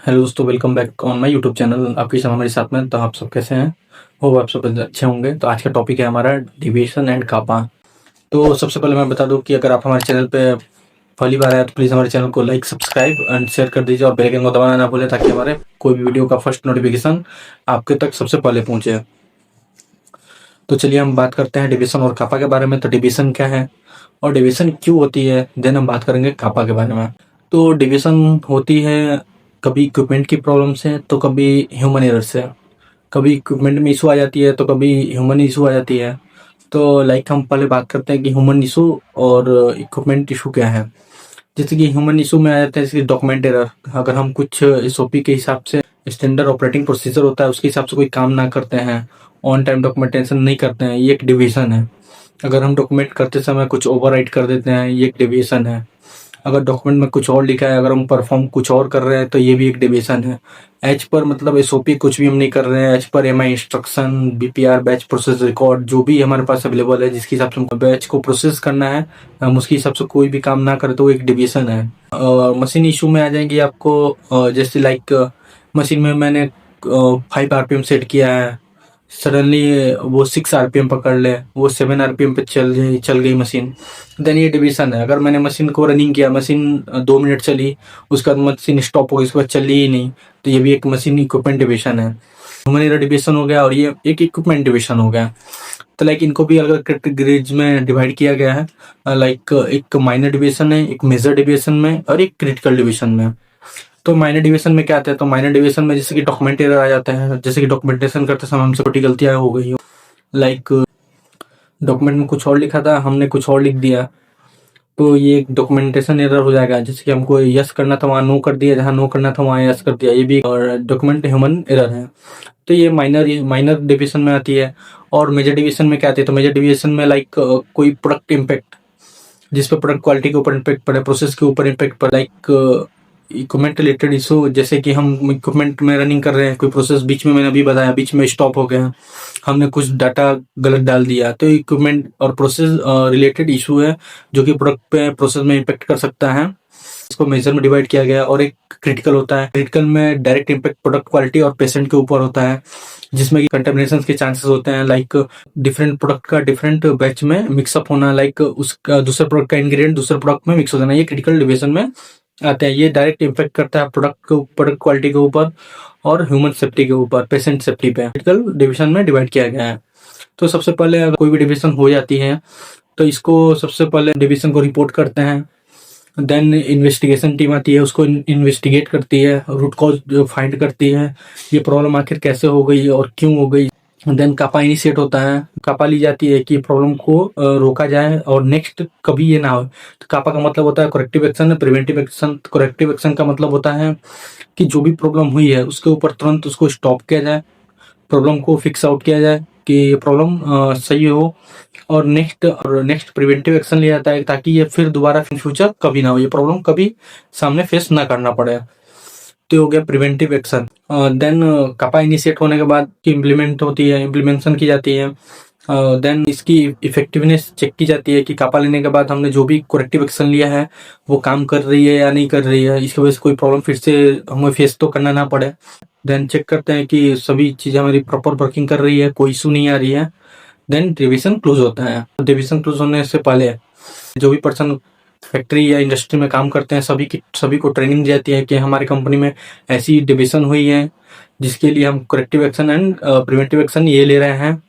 Hello दोस्तों, welcome back on my YouTube channel. आपके साथ हमारे साथ में, तो आप सब कैसे हैं? होप आप सब अच्छे होंगे। तो आज का टॉपिक है हमारा डेविएशन एंड कापा। तो सबसे पहले मैं बता दूं कि अगर आप हमारे चैनल पे पहली बार आए तो प्लीज़ हमारे चैनल को लाइक, सब्सक्राइब एंड शेयर कर दीजिए और बेल आइकन को दबाना ना भूलें, ताकि हमारे कोई भी वीडियो का फर्स्ट नोटिफिकेशन आपके तक सबसे पहले पहुँचे। तो चलिए हम बात करते हैं डेविएशन और कापा के बारे में। तो डेविएशन क्या है और डेविएशन क्यों होती है, देन हम बात करेंगे कापा के बारे में। तो डेविएशन होती है कभी इक्विपमेंट की प्रॉब्लम से, तो कभी ह्यूमन एरर से। कभी इक्विपमेंट में इशू आ जाती है तो कभी ह्यूमन इशू आ जाती है। तो लाइक हम पहले बात करते हैं कि ह्यूमन इशू और इक्विपमेंट इशू क्या है। जैसे कि ह्यूमन इशू में आ जाता है जैसे डॉक्यूमेंट एरर। अगर हम कुछ एसओपी के हिसाब से, स्टैंडर्ड ऑपरेटिंग प्रोसीजर होता है, उसके हिसाब से कोई काम ना करते हैं, ऑन टाइम डॉक्यूमेंटेशन नहीं करते हैं, ये एक डिवीजन है। अगर हम डॉक्यूमेंट करते समय कुछ ओवरराइट कर देते हैं, ये एक डिवीजन है। अगर डॉक्यूमेंट में कुछ और लिखा है, अगर हम परफॉर्म कुछ और कर रहे हैं, तो ये भी एक डेविएशन है। एच पर मतलब एसओपी कुछ भी हम नहीं कर रहे हैं, एच पर MI instruction, BPR, batch process record जो भी हमारे पास अवेलेबल है, जिसके हिसाब से हमको बैच को प्रोसेस करना है, हम उसके हिसाब से कोई भी काम ना करें, तो वो एक डेविएशन है। मशीन इशू में आ जाएंगे आपको। जैसे लाइक मशीन में मैंने 5 आरपीएम सेट किया है, सडनली वो 6 आरपीएम पकड़ ले, वो 7 आरपीएम पे चल गई मशीन, देन ये डिवीजन है। अगर मैंने मशीन को रनिंग किया, मशीन 2 मिनट चली, उसके बाद मशीन स्टॉप हो गई, उसके बाद चली ही नहीं, तो ये भी एक मशीन इक्विपमेंट डिवीजन है। ह्यूमन एरर डिवीजन हो गया और ये एक इक्विपमेंट डिवीजन हो गया। तो लाइक इनको भी अलग अलग कैटेगरीज में डिवाइड किया गया है। लाइक एक माइनर डिवीजन है, एक मेजर डिवीजन में और एक क्रिटिकल डिवीजन में। तो माइनर डिवीजन में क्या आता है, तो माइनर डिवीजन में जैसे कि डॉक्यूमेंट एरर आ जाता है, जैसे कि डॉक्यूमेंटेशन करते समय हमसे छोटी गलतियां हो गई हो। लाइक डॉक्यूमेंट में कुछ और लिखा था, हमने कुछ और लिख दिया, तो ये एक डॉक्यूमेंटेशन एरर हो जाएगा। जैसे कि हमको यस करना था वहाँ नो कर दिया, जहाँ नो करना था वहाँ यस कर दिया, ये भी और डॉक्यूमेंट ह्यूमन एरर है। तो ये माइनर डिवीजन में आती है। और मेजर डिवीजन में क्या आती है, तो मेजर डिवीजन में लाइक कोई प्रोडक्ट इम्पैक्ट, जिस पे प्रोडक्ट क्वालिटी के ऊपर इम्पैक्ट पड़े, प्रोसेस के ऊपर इम्पैक्ट पड़े, लाइक इक्विपमेंट रिलेटेड इशू। जैसे कि हम इक्विपमेंट में रनिंग कर रहे हैं, कोई प्रोसेस बीच में, मैंने अभी बताया, बीच में स्टॉप हो गया, हमने कुछ डाटा गलत डाल दिया, तो इक्विपमेंट और प्रोसेस रिलेटेड इशू है, जो कि प्रोडक्ट पे, प्रोसेस में इम्पेक्ट कर सकता है। इसको मेजर में डिवाइड किया गया। और एक क्रिटिकल होता है। क्रिटिकल में डायरेक्ट इम्पैक्ट प्रोडक्ट क्वालिटी और पेशेंट के ऊपर होता है, जिसमें कि कंटेमिनेशन के चांसेस होते हैं। लाइक डिफरेंट प्रोडक्ट का डिफरेंट बैच में मिक्सअप होना, लाइक उसका दूसरे प्रोडक्ट का इंग्रेडिएंट दूसरे प्रोडक्ट में मिक्स हो जाना, ये क्रिटिकल डिवीजन में आते हैं। ये डायरेक्ट इम्पैक्ट करता है प्रोडक्ट क्वालिटी के ऊपर और ह्यूमन सेफ्टी के ऊपर, पेशेंट सेफ्टी पे। क्रिटिकल डिवीजन में डिवाइड किया गया है। तो सबसे पहले अगर कोई भी डिवीजन हो जाती है, तो इसको सबसे पहले डिवीजन को रिपोर्ट करते हैं। देन इन्वेस्टिगेशन टीम आती है, उसको इन्वेस्टिगेट करती है, रूट कॉज फाइंड करती है, ये प्रॉब्लम आखिर कैसे हो गई और क्यों हो गई। देन कापा इनिशिएट होता है, कापा ली जाती है कि प्रॉब्लम को रोका जाए और नेक्स्ट कभी ये ना हो। तो कापा का मतलब होता है corrective action, preventive action. Corrective action का मतलब होता है कि जो भी प्रॉब्लम हुई है उसके ऊपर तुरंत उसको स्टॉप किया जाए, प्रॉब्लम को फिक्स आउट किया जाए कि ये प्रॉब्लम सही हो। और नेक्स्ट प्रिवेंटिव एक्शन लिया जाता है, ताकि ये फिर दोबारा इन फ्यूचर कभी ना हो, ये प्रॉब्लम कभी सामने फेस ना करना पड़े। तो हो गया प्रिवेंटिव एक्शन। देन कापा इनिशिएट होने के बाद इम्प्लीमेंट होती है, इम्प्लीमेंटेशन की जाती है। देन इसकी इफेक्टिवनेस चेक की जाती है कि कापा लेने के बाद हमने जो भी करेक्टिव एक्शन लिया है वो काम कर रही है या नहीं कर रही है, इसकी वजह से कोई प्रॉब्लम फिर से हमें फेस तो करना ना पड़े। देन चेक करते हैं कि सभी चीज़ें हमारी प्रॉपर वर्किंग कर रही है, कोई इशू नहीं आ रही है। देन रिविजन क्लोज होता है। रिविजन क्लोज होने से पहले जो भी पर्सन फैक्ट्री या इंडस्ट्री में काम करते हैं, सभी को ट्रेनिंग दी जाती है कि हमारी कंपनी में ऐसी डिवीजन हुई है, जिसके लिए हम corrective action and preventive action ये ले रहे हैं।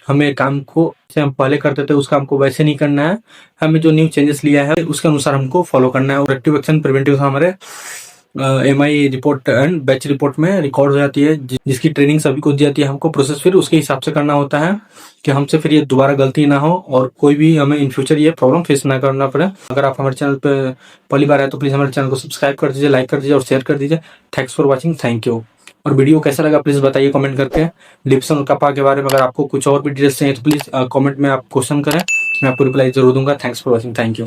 हमें काम को जैसे हम पहले करते थे उस काम को वैसे नहीं करना है, हमें जो न्यू चेंजेस लिया है उसके अनुसार हमको फॉलो करना है। करेक्टिव एक्शन, प्रिवेंटिव हमारे MI report and batch report में रिकॉर्ड हो जाती है, जिसकी ट्रेनिंग सभी को दी जाती है। हमको प्रोसेस फिर उसके हिसाब से करना होता है कि हमसे फिर ये दोबारा गलती ना हो और कोई भी हमें इन फ्यूचर ये प्रॉब्लम फेस ना करना पड़े। अगर आप हमारे चैनल पे पहली बार आए तो प्लीज़ हमारे चैनल को सब्सक्राइब कर दीजिए, लाइक कर दीजिए और शेयर कर दीजिए। Thanks for watching, thank you. और वीडियो कैसा लगा प्लीज़ बताइए कमेंट करके। डिप्सन और कपा के बारे में अगर आपको कुछ और भी डिटेल्स चाहिए तो प्लीज़ कमेंट में आप क्वेश्चन करें, मैं आपको रिप्लाई जरूर दूंगा। Thanks for watching, thank you.